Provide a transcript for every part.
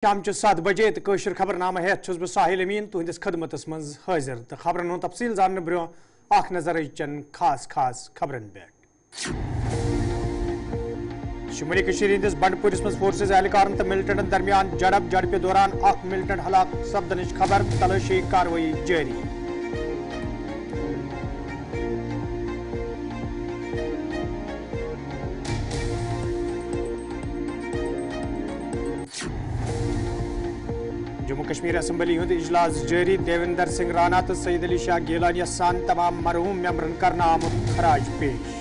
شام 7 بجے تو قشر خبر نامہ ہیت چھس بہ ساحل امین تہندس خدمتس من حاضر تو خبرن ہند تفصیل زاننے برو اخ نظر چن خاص خبرن پہ شمالی کشیر ہندس بنڈپورس مز فورسز اہلکارن تو ملٹنٹن درمیان جھڑپ دوران اخ ملٹنٹ ہلاک سپدنچ خبر تلاشی کاروائی جاری جموں کشمیر اسمبلی ہند اجلاس جاری دیویندر سنگھ رانا تو سعید علی شاہ گیلانی سان تمام مرحوم ممبرن کرنا آمد خراج پیش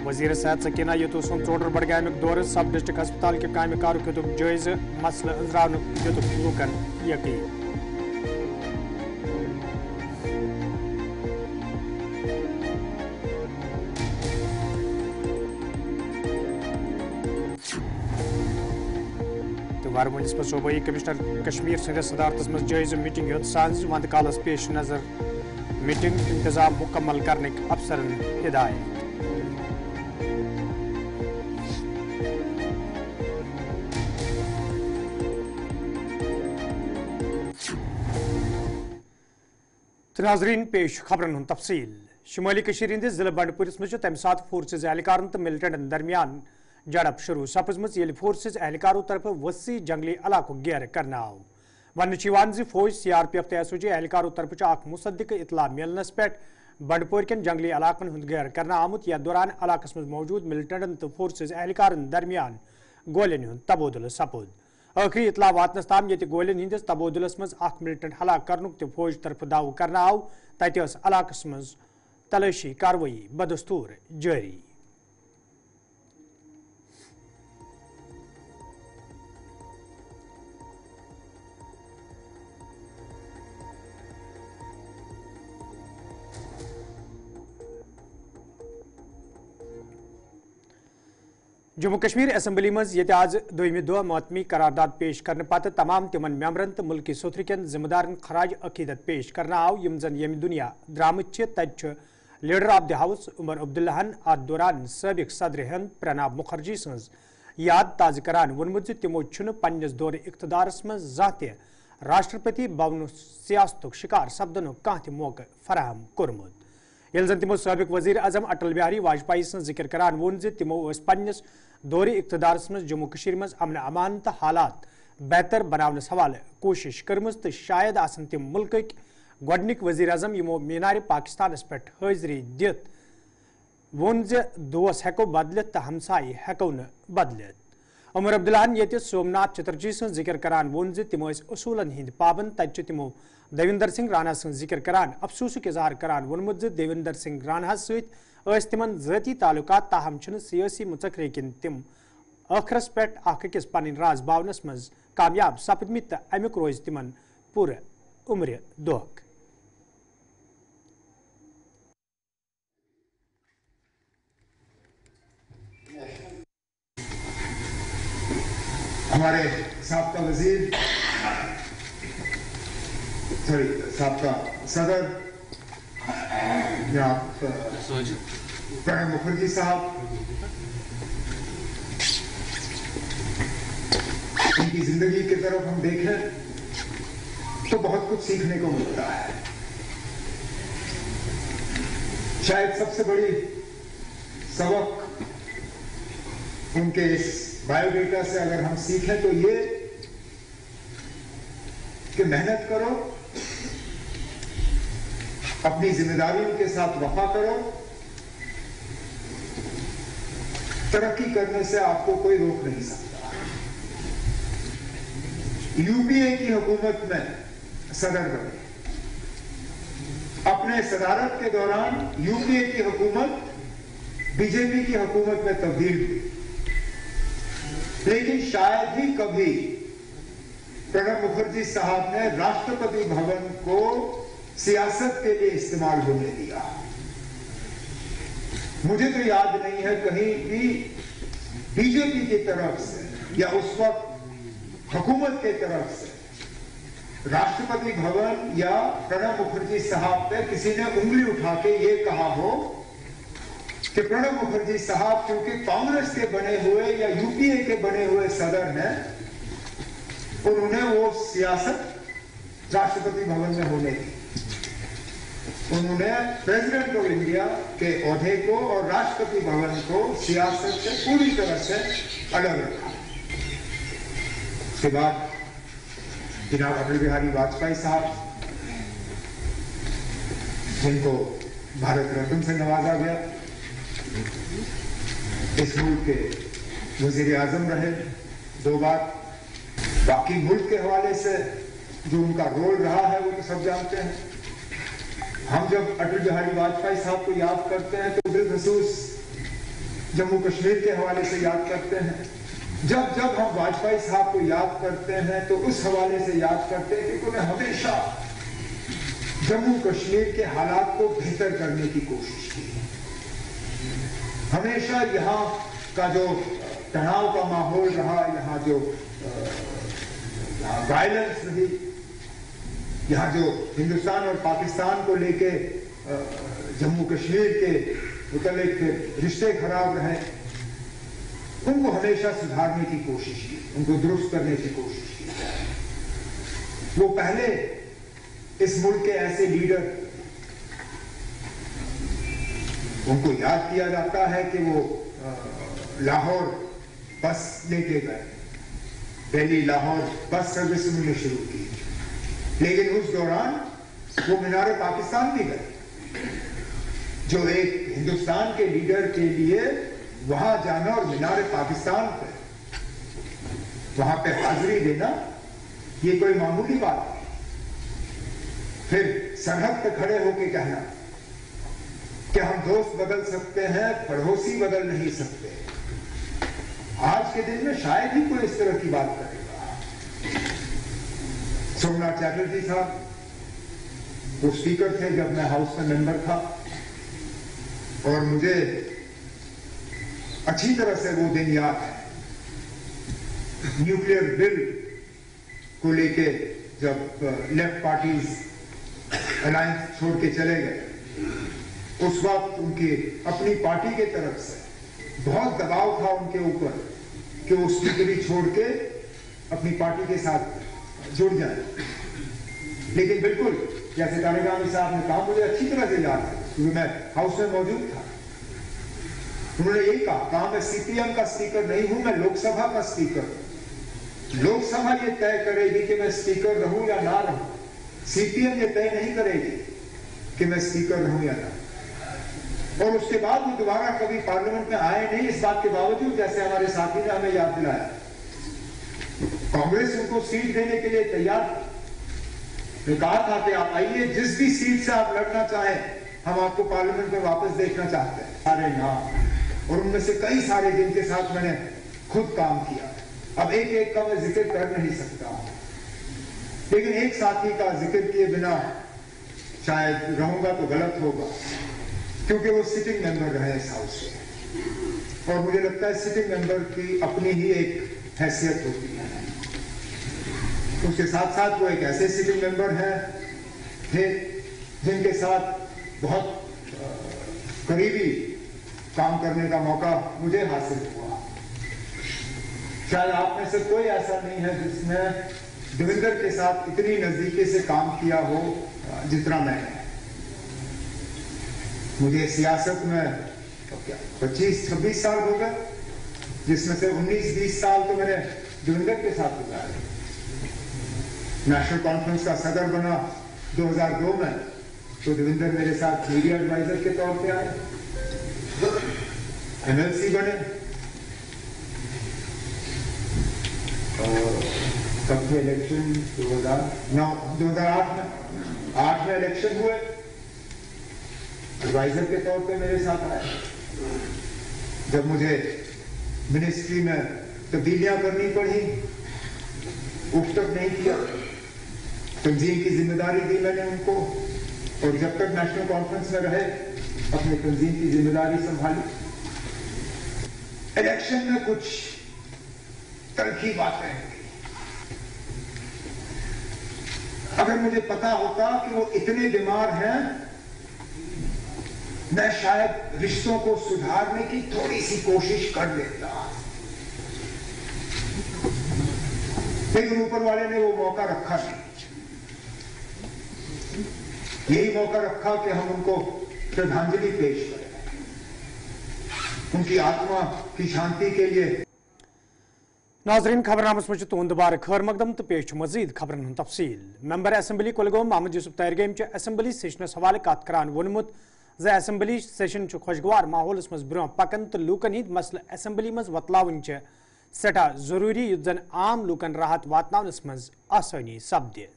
وزیر صحت سکینہ یتو سن ٹوٹر بڈگامک دور سب ڈسٹرکٹ ہسپتال کے کامہ کارک ہیتک جائزہ مسئلہ انزراونک دتک لوکن یقین وارمولس پہ صوبائی کمشنر کشمیر سندس صدارتس مز جائزہ میٹنگ یوت سانز وند کالس پیش نظر میٹنگ انتظام مکمل کرنے افسرن ہدایت ناظرین پیش خبرن ہند تفصیل شمالی کشیر ہندس ضلع بنڈپورس مز تمہ سات فورسز اہلکارن تو ملٹنٹن درمیان جھڑپ شروع سپزمژ ییٚلہِ فورسز اہلکارو طرفہٕ وسیع جنگلی علاقُک گیرٕ کرنہٕ آو وننہٕ چھُ یِوان زِ فوج سی آر پی ایف تہٕ ایس او جی اہلکارو طرفہٕ اکھ مصدقہٕ اطلاع مِلنس پٮ۪ٹھ بنڈپور کٮ۪ن جنگلی علاقن ہُنٛد گیرٕ کرنہٕ آمُت یتھ دوران علاقس منٛز موجوٗد ملٹنٹن تہٕ فورسز اہلکارن درمیان گولین ہُنٛد تبادلہٕ سپُد ٲخری اطلاع واتنس تام ییٚتہِ گولین ہٕنٛدِس تبادلس منٛز اکھ ملٹنٹ ہلاک کرنُک تہِ فوج طرفہٕ دعوٕ کرنہٕ آو تتہِ ٲس علاقس منٛز تلٲشی کاروٲیی بدستوٗر جٲری جموں کشمیر اسمبلی مز یہ آز دویمہ دہ معطمی قرارداد پیش کرنے پتہ تمام تمن ممبرن تو ملکی ستر کن ذمہ دارن خراج عقیدت پیش کرنا آو یم زن یم دنیا درامت تت لیڈر آف دی ہاؤس عمر عبداللہن ات دوران سابق صدر ہند پرناب مکھرجی سنز یاد تازہ کران وونمت زِ تمو چھُنہٕ پننس دور اقتدارس مز زانٛہہ تہِ راشٹرپتی بھون سیاستک شکار سپدنُک کانٛہہ تہِ موقع فراہم کوٚرمُت ییٚلہِ زن تمو سابق وزیر اعظم اٹل بہاری واجپایی سن ذکر کران ووٚن زِ تمو ٲسۍ پننس دور اقتدارس مز جموں کشمیر مز امن امان تو حالات بہتر بناونس حوالہ کوشش کرمز تو شاید آسن تم ملکک گۄڈنِک وزیر اعظم یمو مینار پاکستانس پہ حاضری دِتھ ووٚن زِ دوس ہیکو بدلت تو ہمسایہ ہیکو نہٕ بدلت عمر عبداللہن ییٚتہِ سومناتھ چٹرجی سن ذکر کران ووٚن زِ تم ٲسۍ اصوٗلن ہٕنٛدۍ پابند تتہِ چھِ تمو دیویندر سنگھ رانا سن ذکر کران افسوسُک اظہار کران ووٚنمُت زِ دیویندر سنگھ راناہس سۭتۍ ٲسۍ تمن ذٲتی تعلقات تاہم چھنہٕ سیٲسی مُژکرے کِنۍ تم ٲخرس پٮ۪ٹھ اکھ أکِس پنٕنۍ راز باونس منٛز کامیاب سپدمٕتۍ تہٕ امیُک روزِ تمن پوٗرٕ عمرِ دۄکھ ہمارے سابقہ وزیر سابقہ صدر پرنب مکھرجی صاحب ان کی زندگی کی طرف ہم دیکھیں تو بہت کچھ سیکھنے کو ملتا ہے شاید سب سے بڑی سبق ان کے اس بایو ڈیٹا سے اگر ہم سیکھیں تو یہ کہ محنت کرو اپنی ذمہ داریوں کے ساتھ وفا کرو ترقی کرنے سے آپ کو کوئی روک نہیں سکتا یو پی اے کی حکومت میں صدر بنے اپنے صدارت کے دوران یو پی اے کی حکومت بی جے پی کی حکومت میں تبدیل ہوئی لیکن شاید ہی کبھی پرنب مکھرجی صاحب نے راشٹرپتی بھون کو سیاست کے لیے استعمال ہونے دیا مجھے تو یاد نہیں ہے کہیں بھی بی جے پی کی طرف سے یا اس وقت حکومت کی طرف سے राष्ट्रपति भवन या प्रणब मुखर्जी साहब पे किसी ने उंगली उठा के ये कहा हो कि प्रणब मुखर्जी साहब क्योंकि कांग्रेस के बने हुए या यूपीए के बने हुए सदर हैं, उन्होंने वो सियासत राष्ट्रपति भवन में होने दी। उन्होंने प्रेसिडेंट ऑफ इंडिया के ओहदे को और राष्ट्रपति भवन को सियासत से पूरी तरह से अलग रखा। उसके बाद जनाब अटल बिहारी वाजपेयी साहब, जिनको भारत रत्न से नवाजा गया, इस मुल्क के वजीर आजम रहे 2 बार। बाकी मुल्क के हवाले से जो उनका रोल रहा है वो तो सब जानते हैं। हम जब अटल बिहारी वाजपेयी साहब को याद करते हैं तो बिलखसूस जम्मू कश्मीर के हवाले से याद करते हैं। जब जब हम वाजपेयी साहब को याद करते हैं तो उस हवाले से याद करते हैं कि उन्होंने हमेशा जम्मू कश्मीर के हालात को बेहतर करने की कोशिश की। हमेशा यहाँ का जो तनाव का माहौल रहा, यहाँ जो वायलेंस रही, यहाँ जो हिंदुस्तान और पाकिस्तान को लेके जम्मू कश्मीर के मुतालिक रिश्ते खराब रहे, उनको हमेशा सुधारने की कोशिश की, उनको दुरुस्त करने की कोशिश की। वो पहले इस मुल्क के ऐसे लीडर, उनको याद किया जाता है कि वो लाहौर बस लेके गए, दिल्ली लाहौर बस सर्विस उन्होंने शुरू की, लेकिन उस दौरान वो मीनार पाकिस्तान भी गए, जो एक हिंदुस्तान के लीडर के लिए वहां जाना और मीनार पाकिस्तान पे वहां पे हाजिरी देना ये कोई मामूली बात नहीं। फिर सरहद पे खड़े होके कहना कि हम दोस्त बदल सकते हैं, पड़ोसी बदल नहीं सकते। आज के दिन में शायद ही कोई इस तरह की बात करेगा। सोमनाथ चैटर्जी साहब वो स्पीकर थे जब मैं हाउस में मेंबर था, और मुझे अच्छी तरह से वो दिन याद है। न्यूक्लियर बिल को लेके जब लेफ्ट पार्टीज अलायंस छोड़ के चले गए, उस वक्त उनकी अपनी पार्टी के तरफ से बहुत दबाव था उनके ऊपर कि वो स्पीकरी छोड़ के अपनी पार्टी के साथ जुड़ जाए। लेकिन बिल्कुल जैसे तारिगामी साहब ने कहा, मुझे अच्छी तरह से याद है क्योंकि मैं हाउस में मौजूद था। उन्होंने यही कहा मैं सीपीएम का स्पीकर नहीं हूं, मैं लोकसभा का स्पीकर हूं। लोकसभा ये तय करेगी कि मैं स्पीकर रहूं या ना रहूं। सीपीएम ये तय नहीं करेगी कि मैं स्पीकर रहूं या ना। और उसके बाद वो दोबारा कभी पार्लियामेंट में आए नहीं, इस बात के बावजूद, जैसे हमारे साथी ने हमें याद दिलाया, कांग्रेस उनको सीट देने के लिए तैयार थी। कहा था कि आप आइए, जिस भी सीट से आप लड़ना चाहें, हम आपको पार्लियामेंट में वापस देखना चाहते हैं। अरे ना, और उनमें से कई सारे जिनके साथ मैंने खुद काम किया। अब एक एक का मैं जिक्र कर नहीं सकता, लेकिन एक साथी का जिक्र किए बिना शायद रहूंगा तो गलत होगा, क्योंकि वो सिटिंग मेंबर रहे इस हाउस से, और मुझे लगता है सिटिंग मेंबर की अपनी ही एक हैसियत होती है। उसके साथ साथ वो एक ऐसे सिटिंग मेंबर हैं थे जिनके साथ बहुत करीबी काम करने का मौका मुझे हासिल हुआ। शायद आप में से कोई ऐसा नहीं है जिसने देवेंद्र के साथ इतनी नजदीकी से काम किया हो जितना मैंने। मुझे सियासत में 25-26 साल हो गए, जिसमें से 19-20 साल तो मैंने देवेंद्र के साथ गुजारे। नेशनल कॉन्फ्रेंस का सदर बना 2002 में, तो देवेंद्र मेरे साथ मीडिया एडवाइजर के तौर पे आए। एमएलसी बने, और तब के इलेक्शन 2008 में इलेक्शन हुए, एडवाइजर के तौर पे मेरे साथ आए। जब मुझे मिनिस्ट्री में तब्दीलियां करनी पड़ी, उठ तक नहीं किया, तंजीम की जिम्मेदारी दी मैंने उनको, और जब तक नेशनल कॉन्फ्रेंस में रहे अपने तंजीम की जिम्मेदारी संभाली। इलेक्शन में कुछ तलखी बातें अगर मुझे पता होता कि वो इतने बीमार हैं, मैं शायद रिश्तों को सुधारने की थोड़ी सी कोशिश कर लेता, लेकिन ऊपर वाले ने वो मौका रखा नहीं। यही मौका रखा कि हम उनको श्रद्धांजलि पेश करें, उनकी आत्मा की शांति के लिए। नाजरीन, खबरनामस में तुंद बार खैर मकदम तो पेश मजीद खबरन हूं तफसील। Member assembly Kulgam Mohammad Yusuf Tarigami assembly सेशनस हवाले कत करान वोनमुत ज असम्बली सेशन खुशगवार माहौल मज ब्रोह पकन तो लूकन हिंद मसल असम्बली मज वतलावन सठा जरूरी युत जन आम लूकन राहत वातनावनस मज आसानी सपदे।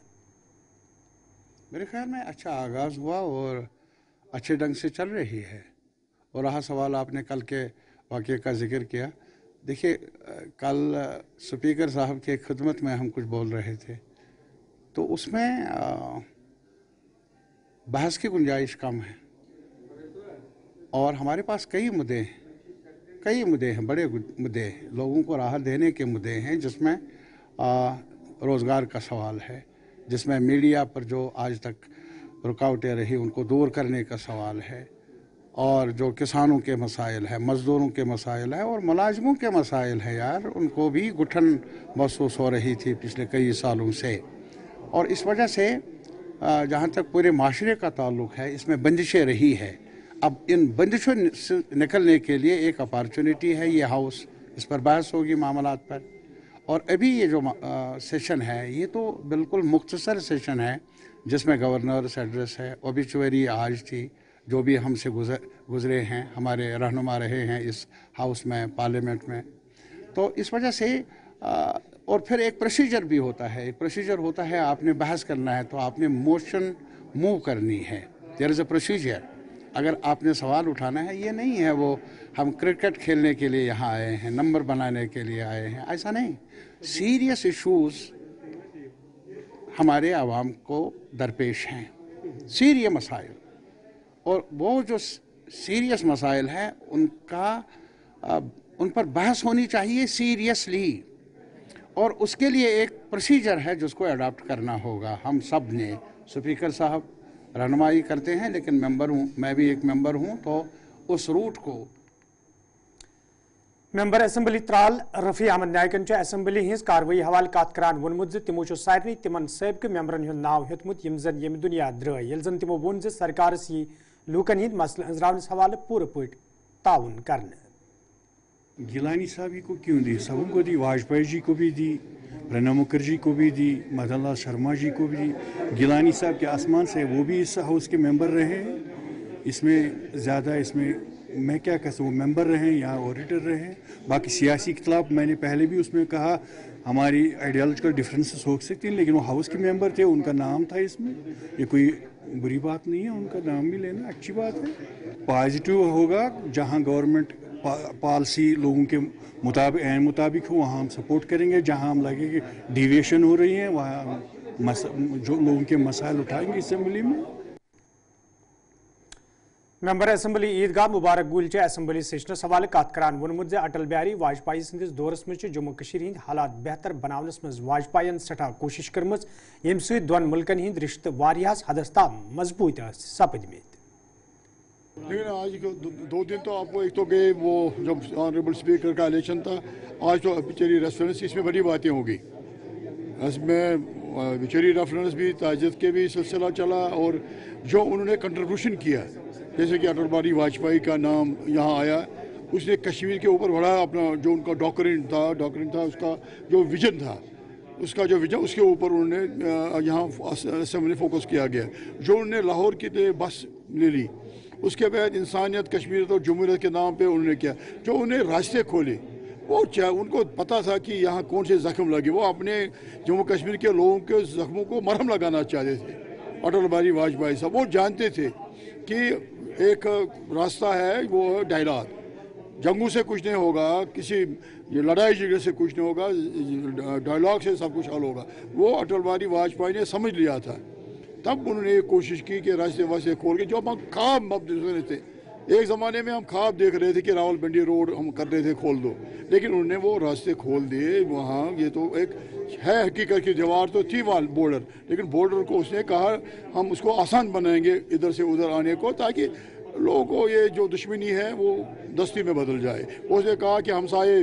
मेरे ख्याल में अच्छा आगाज़ हुआ और अच्छे ढंग से चल रही है। और रहा सवाल आपने कल के वाक़े का जिक्र किया। देखिए, कल स्पीकर साहब के खिदमत में हम कुछ बोल रहे थे तो उसमें बहस की गुंजाइश कम है और हमारे पास कई मुद्दे हैं, बड़े मुद्दे हैं, लोगों को राहत देने के मुद्दे हैं, जिसमें रोज़गार का सवाल है, जिसमें मीडिया पर जो आज तक रुकावटें रही उनको दूर करने का सवाल है, और जो किसानों के मसाइल है, मज़दूरों के मसाइल है और मुलाजमों के मसाइल है यार, उनको भी घुटन महसूस हो रही थी पिछले कई सालों से। और इस वजह से जहाँ तक पूरे माशरे का ताल्लुक़ है, इसमें बंदिशें रही है। अब इन बंदिशों से निकलने के लिए एक अपॉर्चुनिटी है ये हाउस, इस पर बहस होगी मामलात पर। और अभी ये जो सेशन है ये तो बिल्कुल मुख्तसर सेशन है, जिसमें गवर्नर्स एड्रेस है, ओबिचुअरी आज थी, जो भी हमसे गुजरे हैं, हमारे रहनुमा रहे हैं इस हाउस में, पार्लियामेंट में। तो इस वजह से और फिर एक प्रोसीजर भी होता है, आपने बहस करना है तो आपने मोशन मूव करनी है, देयर इज़ अ प्रोसीजर। अगर आपने सवाल उठाना है, ये नहीं है वो हम क्रिकेट खेलने के लिए यहाँ आए हैं, नंबर बनाने के लिए आए हैं, ऐसा नहीं। सीरियस इश्यूज़ हमारे आवाम को दरपेश हैं, सीरियस मसाइल, और वो जो सीरियस मसाइल हैं उन पर बहस होनी चाहिए सीरियसली, और उसके लिए एक प्रोसीजर है जिसको अडॉप्ट करना होगा। हम सब ने, स्पीकर साहब रहनुमाई करते हैं, लेकिन मेंबर हूँ, मैं भी एक मेंबर हूँ, तो उस रूट को member assembly Tral Rafi Ahmad नायकन assembly hints कार्रवाई हवाले कत करान वोनमुत तिमो सारे तिमन सबक मेंबरन हुंद नाव हेतमुत यम जन यम दुनिया द्राय, येल जन तिमो वोन सरकारस यी लूकन हिंद मसले अंजरावनस हवाले पूरे पट ताउन करने। गिलानी साहब को क्यों दी, सबों को दी, वाजपेयी जी को भी दी, प्रणब मुखर्जी को भी दी, मदन लाल शर्मा जी को भी दी। गिलानी साहब के आसमान से वो भी इस हाउस के मेंबर रहे हैं, इसमें ज़्यादा इसमें मैं क्या कह सकूँ, मेंबर रहे हैं या ऑडिटर रहे हैं। बाकी सियासी इख्तलाफ मैंने पहले भी उसमें कहा, हमारी आइडियोलॉजिकल डिफरेंसेस हो सकती हैं, लेकिन वो हाउस के मेंबर थे, उनका नाम था इसमें, ये कोई बुरी बात नहीं है, उनका नाम भी लेना अच्छी बात है। पॉजिटिव होगा जहाँ गवर्नमेंट पॉलिसी लोगों के मुताबिक हो, वहाँ हम सपोर्ट करेंगे। जहाँ हम लगे कि डिविएशन हो रही है, वहाँ जो लोगों के मसाइल उठाएंगे असम्बली में। मेंबर असम्बली ईदगाह मुबारक गुल असम्बली सेशनस हवाले कत करान वोनमुत अटल बिहारी वाजपेयी सदिस दौरस में जम्मू कश्मीर हिंद हालात बेहतर बनावनस मज वाजपेयीन सठा कोशिश करम, यम सद दोन मुल्कन हिंद रिश्ते वारियास हदस ताम मजबूत सपदमेत। लेकिन आज 2 दिन तो आपको एक तो गए, वो जब ऑनरेबल स्पीकर का इलेक्शन था, आज तो बेचारी रेफरेंस, इसमें बड़ी बातें होगी। इसमें बेचारी रेफरेंस भी, ताजियत के भी सिलसिला चला, और जो उन्होंने कंट्रीब्यूशन किया, जैसे कि अटल बिहारी वाजपेयी का नाम यहाँ आया, उसने कश्मीर के ऊपर बड़ा अपना जो उनका डॉक्ट्रिन था, उसका जो विजन था, उसके ऊपर उन्होंने यहाँ असेंबली फोकस किया गया। जो उन्होंने लाहौर के लिए बस ले ली, उसके बाद इंसानियत, कश्मीर और जमहूरियत के नाम पे उन्होंने किया, जो उन्हें रास्ते खोले, वो उनको पता था कि यहाँ कौन से जख्म लगे, वो अपने जम्मू कश्मीर के लोगों के जख्मों को मरहम लगाना चाहते थे। अटल बिहारी वाजपेयी साहब वो जानते थे कि एक रास्ता है, वो है डायलॉग, जंगों से कुछ नहीं होगा, किसी लड़ाई झगड़े से कुछ नहीं होगा, डायलॉग से सब कुछ हल होगा। वो अटल बिहारी वाजपेयी ने समझ लिया था, तब उन्होंने कोशिश की कि रास्ते वास्ते खोल के जो हम काम अब दूसरे थे, एक ज़माने में हम ख्वाब देख रहे थे कि रावलपिंडी रोड हम कर रहे थे खोल दो, लेकिन उन्होंने वो रास्ते खोल दिए वहाँ। ये तो एक है हकीकत की, दीवार तो थी वहाँ बॉर्डर, लेकिन बॉर्डर को उसने कहा हम उसको आसान बनाएंगे इधर से उधर आने को, ताकि लोगों को ये जो दुश्मनी है वो दस्ती में बदल जाए। उसने कहा कि हमसाये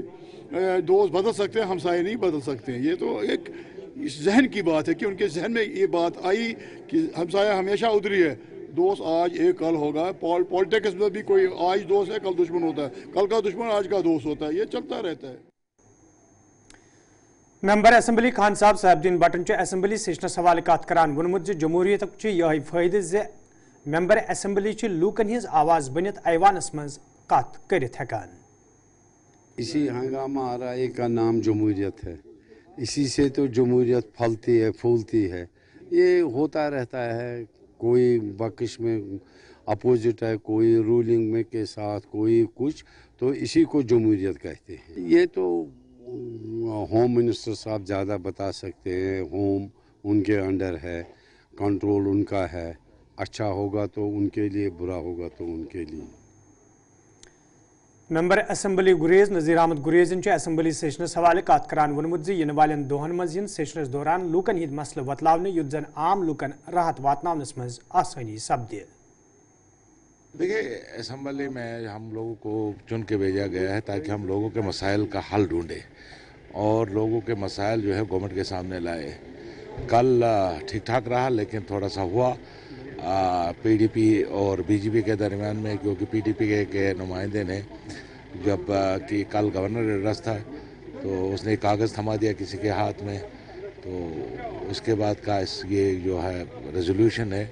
दोस्त बदल सकते हैं, हमसाये नहीं बदल सकते हैं। ये तो एक जहन की बात है कि उनके जहन में ये बात आई कि हमसाया हमेशा उधरी है, दोस्त आज एक कल होगा। पॉलिटिक्स में भी कोई आज दोस्त है कल दुश्मन होता है, कल का दुश्मन आज का दोस्त होता है, ये चलता रहता है। मेंबर असेंबली खान साहब साहिबुद्दीन बटन असेंबली सेशनस हवाले कत करान वोनमुत जमहूरियत यह फायदे जे मेंबर असेंबली लूकन हज आवाज बनित ऐवानस मज कत करित हेकान। इसी हंगामा आराई का नाम जमहूरियत है, इसी से तो जमहूरियत फलती है फूलती है। ये होता रहता है, कोई बकश में अपोजिट है, कोई रूलिंग में के साथ, कोई कुछ, तो इसी को जमहूरियत कहते हैं। ये तो होम मिनिस्टर साहब ज़्यादा बता सकते हैं, होम उनके अंडर है, कंट्रोल उनका है। अच्छा होगा तो उनके लिए, बुरा होगा तो उनके लिए। मेंबर असेंबली गुरेज नज़ीर अहमद गुरेजन असेंबली सेशनस हवाले कत करान वोनमुत जे इन वाले दोहन मज सेशनस दौरान लूकन हिंद मसले वतलावने युत जन आम लूकन राहत वातनावनस मज आसानी सपदे। देखिए, असेंबली में हम लोगों को चुन के भेजा गया है ताकि हम लोगों के मसाइल का हल ढूंढें और लोगों के मसाइल जो है गवर्नमेंट के सामने लाए। कल ठीक ठाक रहा, लेकिन थोड़ा सा हुआ पीडीपी और बीजेपी के दरमियान में, क्योंकि पीडीपी के नुमाइंदे ने जब कि कल गवर्नर एड्रेस था तो उसने कागज़ थमा दिया किसी के हाथ में, तो उसके बाद का ये जो है रेजोल्यूशन है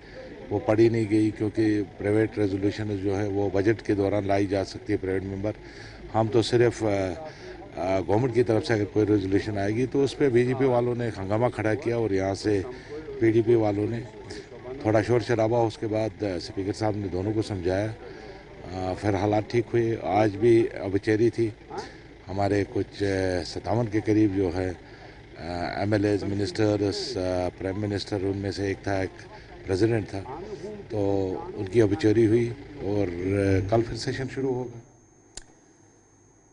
वो पढ़ी नहीं गई, क्योंकि प्राइवेट रेजोल्यूशन जो है वो बजट के दौरान लाई जा सकती है प्राइवेट मेंबर। हम तो सिर्फ गवर्नमेंट की तरफ से अगर कोई रेजोल्यूशन आएगी तो उस पर बीजेपी वालों ने हंगामा खड़ा किया और यहाँ से पीडीपी वालों ने थोड़ा शोर शराबा। उसके बाद स्पीकर साहब ने दोनों को समझाया, फिर हालात ठीक हुए। आज भी अबचेरी थी, हमारे कुछ 57 के करीब जो है एमएलएज, मिनिस्टर्स, प्राइम मिनिस्टर, उनमें से एक था, एक प्रेसिडेंट था, तो उनकी अबचेरी हुई और कल फिर सेशन शुरू होगा।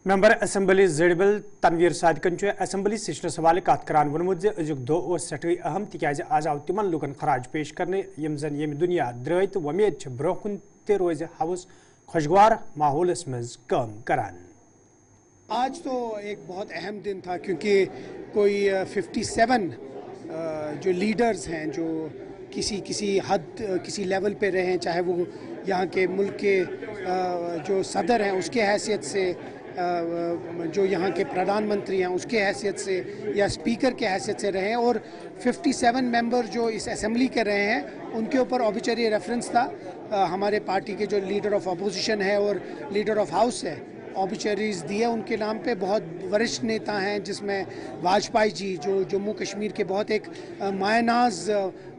मेंबर असेंबली जड़बल तनवीर सादिकन असेंबली सेशनस हवाले कत करान वोनमुत जे अजुक दो सठे अहम तिकाज आज आव तिमन लुकन खराज पेश करने यम जन यम दुनिया द्रय तो वमेद ब्रोकुन ते रोज हाउस खुशगवार माहौलस मज काम करान। आज तो एक बहुत अहम दिन था, क्योंकि कोई 57 जो लीडर्स हैं जो किसी हद किसी लेवल पे रहे हैं, चाहे वो यहाँ के मुल्क के जो सदर हैं उसके हैसियत से, जो यहाँ के प्रधानमंत्री हैं उसके हैसियत से, या स्पीकर के हैसियत से रहे हैं, और 57 मेंबर जो इस असेंबली के रहे हैं उनके ऊपर ऑबिचरी रेफरेंस था। हमारे पार्टी के जो लीडर ऑफ अपोजिशन है और लीडर ऑफ हाउस है, ऑबिचरीज दिए उनके नाम पे। बहुत वरिष्ठ नेता हैं, जिसमें वाजपेयी जी जो जम्मू कश्मीर के बहुत एक मायनाज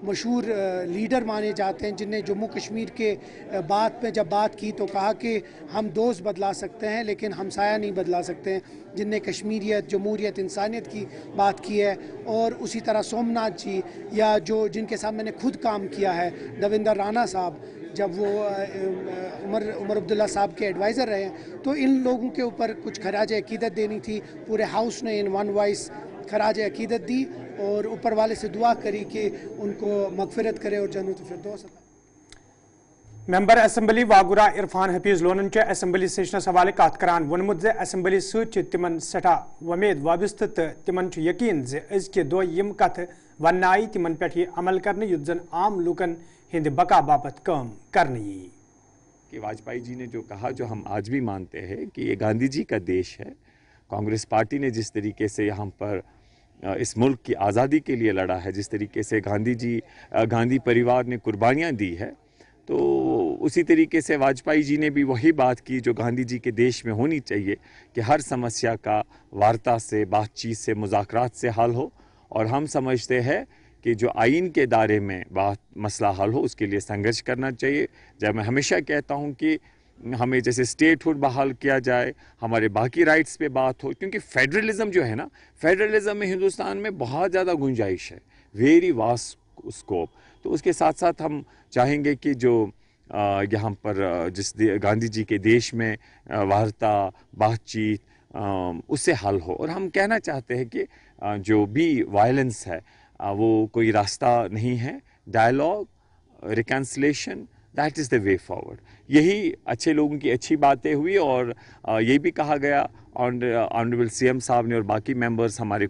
मशहूर लीडर माने जाते हैं, जिन्हें जम्मू कश्मीर के बात पे जब बात की तो कहा कि हम दोस्त बदला सकते हैं लेकिन हमसाया नहीं बदला सकते हैं, जिनने कश्मीरियत, जमहूरियत, इंसानियत की बात की है। और उसी तरह सोमनाथ जी, या जो जिनके साथ मैंने खुद काम किया है, दविंदर राणा साहब, जब वो उमर अब्दुल्ला साहब के एडवाइज़र रहे हैं, तो इन लोगों के ऊपर कुछ खराज अकीदत देनी थी। पूरे हाउस ने इन वन वॉइस खराज अकीदत दी और ऊपर वाले से दुआ करी कि उनको मगफिरत करे और जन्नत फिरदौस अता। मेंबर असेंबली वागुरा इरफान हफीज लोनन असेंबली सेशनस हवाले कत करान वोनमुत जे असेंबली तिमन सठा वमेद वाबस्त तो तिमन यकीन जे अजके दो यम कथ वन आई तिमन पे अमल करने युत जन आम लूकन हिंद बका बाबत काम करने कि वाजपेयी जी ने जो कहा, जो हम आज भी मानते हैं कि ये गांधी जी का देश है। कांग्रेस पार्टी ने जिस तरीके से यहाँ पर इस मुल्क की आज़ादी के लिए लड़ा है, जिस तरीके से गांधी परिवार ने कुर्बानियाँ दी है, तो उसी तरीके से वाजपेयी जी ने भी वही बात की जो गांधी जी के देश में होनी चाहिए कि हर समस्या का वार्ता से, बातचीत से, मुज़ाकरात से हल हो। और हम समझते हैं कि जो आइन के दायरे में मसला हल हो उसके लिए संघर्ष करना चाहिए। जब मैं हमेशा कहता हूँ कि हमें जैसे स्टेटहुड बहाल किया जाए, हमारे बाकी राइट्स पे बात हो, क्योंकि फेडरलिज्म जो है ना, फेडरलिज्म में हिंदुस्तान में बहुत ज़्यादा गुंजाइश है, वेरी वास्ट स्कोप। तो उसके साथ साथ हम चाहेंगे कि जो यहाँ पर गांधी जी के देश में वार्ता बातचीत उससे हल हो। और हम कहना चाहते हैं कि जो भी वायलेंस है वो कोई रास्ता नहीं है। Dialogue, reconciliation, that is the way forward. यही अच्छे लोगों की अच्छी बातें हुई। और ये भी कहा गया ऑनरेबल सीएम साहब ने और बाकी मेंबर्स, हमारे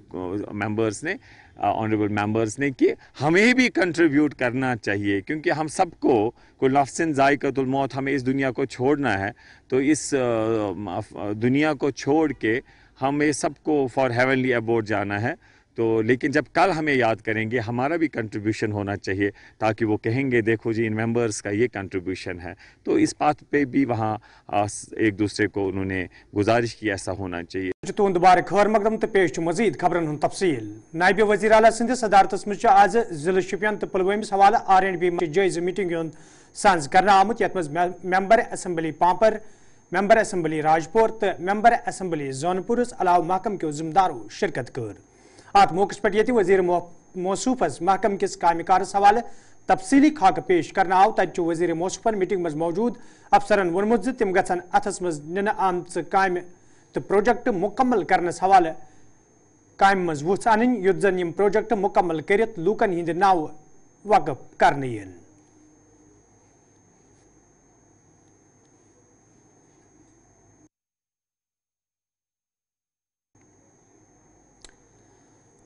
मेंबर्स ने, ऑनरेबल मेंबर्स ने, कि हमें भी कंट्रीब्यूट करना चाहिए, क्योंकि हम सबको कुल नफ्सिन ज़ाइक़तुल मौत, हमें इस दुनिया को छोड़ना है। तो इस दुनिया को छोड़ के हमें सबको फॉर हेवनली अबोर्ड जाना है। तो लेकिन जब कल हमें याद करेंगे, हमारा भी कंट्रीब्यूशन होना चाहिए, ताकि वो कहेंगे देखो जी इन मेंबर्स का ये कंट्रीब्यूशन है। तो इस बात पे भी वहाँ एक दूसरे को उन्होंने गुजारिश की ऐसा होना चाहिए। तुंद बार खबर मकदम तो पेश मजीद खबरन हुन तफसील। नायब वज़ीर आला सिंध सदारतस मज आज जिले शुपियन तो पुलवामा हवाले R&B जायज़ मीटिंग सांझ करना आमुत, यत मज member assembly Pampore, member assembly Rajpur तो मेंबर असम्बली जौनपुर अलाव महकम के जिम्मेदारों शिरकत कर। अत मौके पे ये वज़ीर मौसूफस महकम किस कामकारस हवाले तफसीली खाक पेश करना आव। तत वज़ीर मौसूफन मीटिंग मज मौजूद अफसरन वोनमुत तिम गन अथस मज निन आमच काम तो प्रोजेक्ट मुकम्मल करनस हवाले काम मज वुस अन, युत जन यम प्रोजेक्ट मुकम्मल करित लूकन हिंद नाव वक़फ करने यन।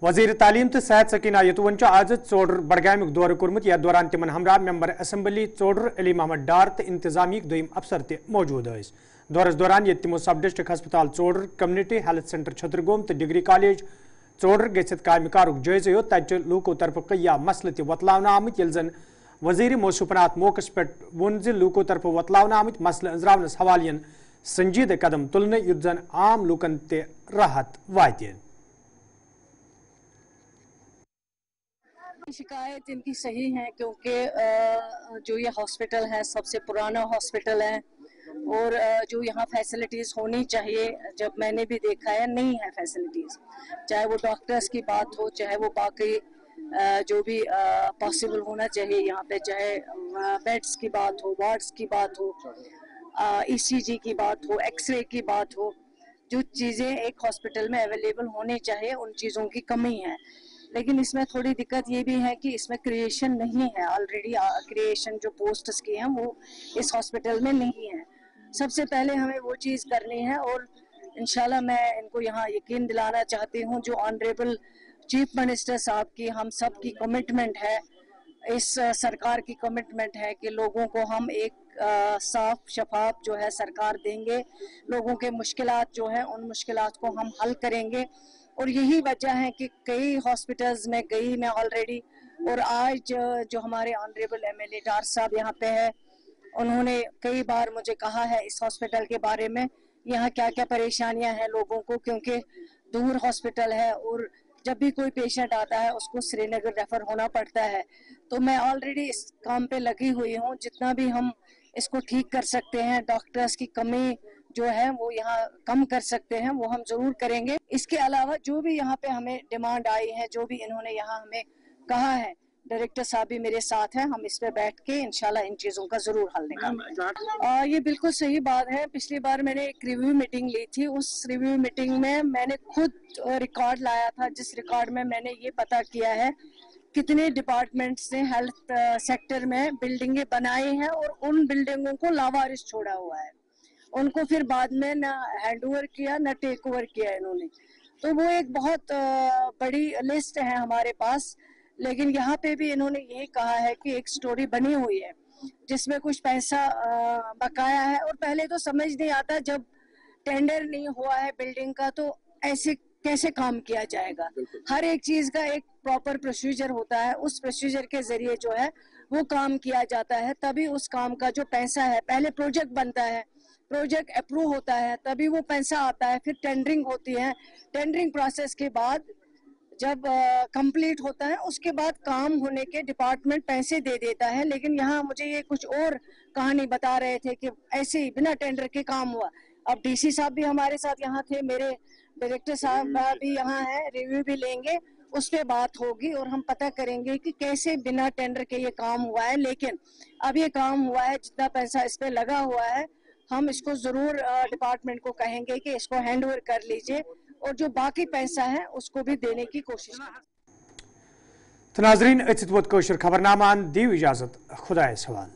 वज़ीर तालीम तो सेहत सकीना यतुवन आज चोडर बडगाम दौर कोर्मुत। यथ दौरान तिमन हमरा मेंबर असम्बली चोडर अली महमद डार तो इंतजामी दोयम अफसर ते मौजूद स। दौरस दौरान ये तिमो सब डिस्ट्रिक्ट हस्पताल चोडर, कम्युनिटी हेल्थ सेंटर छतरगोम तो डिग्री कॉलेज चोडर गसित कामकार जायज़ हो। तत लूको तरफ कया मसले ते वतलावना आमत, यल जन वज़ीर मौसूफन अत मौके पे वोन ज लूको तरफ वतलावना आमत मसले अंजरावनस हवालियन संजीदा कदम तुलने, युत जन आम लूकन ते राहत वात। शिकायत इनकी सही है, क्योंकि जो ये हॉस्पिटल है सबसे पुराना हॉस्पिटल है और जो यहाँ फैसिलिटीज़ होनी चाहिए, जब मैंने भी देखा है नहीं है फैसिलिटीज़, चाहे वो डॉक्टर्स की बात हो, चाहे वो बाकी जो भी पॉसिबल होना चाहिए यहाँ पे, चाहे बेड्स की बात हो, वार्ड्स की बात हो, ECG की बात हो, एक्सरे की बात हो, जो चीज़ें एक हॉस्पिटल में अवेलेबल होनी चाहिए उन चीज़ों की कमी है। लेकिन इसमें थोड़ी दिक्कत ये भी है कि इसमें क्रिएशन नहीं है, ऑलरेडी क्रिएशन जो पोस्ट्स की हैं वो इस हॉस्पिटल में नहीं है। सबसे पहले हमें वो चीज़ करनी है और इंशाल्लाह मैं इनको यहाँ यकीन दिलाना चाहती हूँ, जो ऑनरेबल चीफ मिनिस्टर साहब की, हम सब की कमिटमेंट है, इस सरकार की कमिटमेंट है कि लोगों को हम एक साफ शफाफ जो है सरकार देंगे, लोगों के मुश्किलात जो है उन मुश्किलात को हम हल करेंगे। और यही वजह है कि कई हॉस्पिटल्स में गई मैं ऑलरेडी, और आज जो हमारे ऑनरेबल MLA डार साहब यहाँ पे है, उन्होंने कई बार मुझे कहा है इस हॉस्पिटल के बारे में, यहाँ क्या क्या परेशानियाँ हैं लोगों को, क्योंकि दूर हॉस्पिटल है और जब भी कोई पेशेंट आता है उसको श्रीनगर रेफर होना पड़ता है। तो मैं ऑलरेडी इस काम पे लगी हुई हूँ, जितना भी हम इसको ठीक कर सकते हैं, डॉक्टर्स की कमी जो है वो यहाँ कम कर सकते हैं वो हम जरूर करेंगे। इसके अलावा जो भी यहाँ पे हमें डिमांड आई है, जो भी इन्होंने यहाँ हमें कहा है, डायरेक्टर साहब भी मेरे साथ हैं, हम इस पे बैठ के इंशाल्लाह इन चीज़ों का जरूर हल निकालेंगे। ये बिल्कुल सही बात है। पिछली बार मैंने एक रिव्यू मीटिंग ली थी, उस रिव्यू मीटिंग में मैंने खुद रिकॉर्ड लाया था, जिस रिकॉर्ड में मैंने ये पता किया है कितने डिपार्टमेंट्स ने हेल्थ सेक्टर में बिल्डिंगें बनाई हैं और उन बिल्डिंगों को लावारिस छोड़ा हुआ है, उनको फिर बाद में ना हैंड ओवर किया ना टेक ओवर किया इन्होंने। तो वो एक बहुत बड़ी लिस्ट है हमारे पास। लेकिन यहाँ पे भी इन्होंने यही कहा है कि एक स्टोरी बनी हुई है जिसमें कुछ पैसा बकाया है, और पहले तो समझ नहीं आता जब टेंडर नहीं हुआ है बिल्डिंग का तो ऐसे कैसे काम किया जाएगा। हर एक चीज का एक प्रॉपर प्रोसीजर होता है, उस प्रोसीजर के जरिए जो है वो काम किया जाता है, तभी उस काम का जो पैसा है, पहले प्रोजेक्ट बनता है, प्रोजेक्ट अप्रूव होता है, तभी वो पैसा आता है, फिर टेंडरिंग होती है, टेंडरिंग प्रोसेस के बाद जब कंप्लीट होता है उसके बाद काम होने के डिपार्टमेंट पैसे दे देता है। लेकिन यहाँ मुझे ये कुछ और कहानी बता रहे थे कि ऐसे ही बिना टेंडर के काम हुआ। अब DC साहब भी हमारे साथ यहाँ थे, मेरे डायरेक्टर साहब भी यहाँ हैं, रिव्यू भी लेंगे उस पे बात होगी और हम पता करेंगे कि कैसे बिना टेंडर के ये काम हुआ है। लेकिन अब ये काम हुआ है, जितना पैसा इस पे लगा हुआ है, हम इसको जरूर डिपार्टमेंट को कहेंगे कि इसको हैंड ओवर कर लीजिए और जो बाकी पैसा है उसको भी देने की कोशिश करें। तो नाजरीन, खबरनामान दी इजाजत, खुदा सवाल।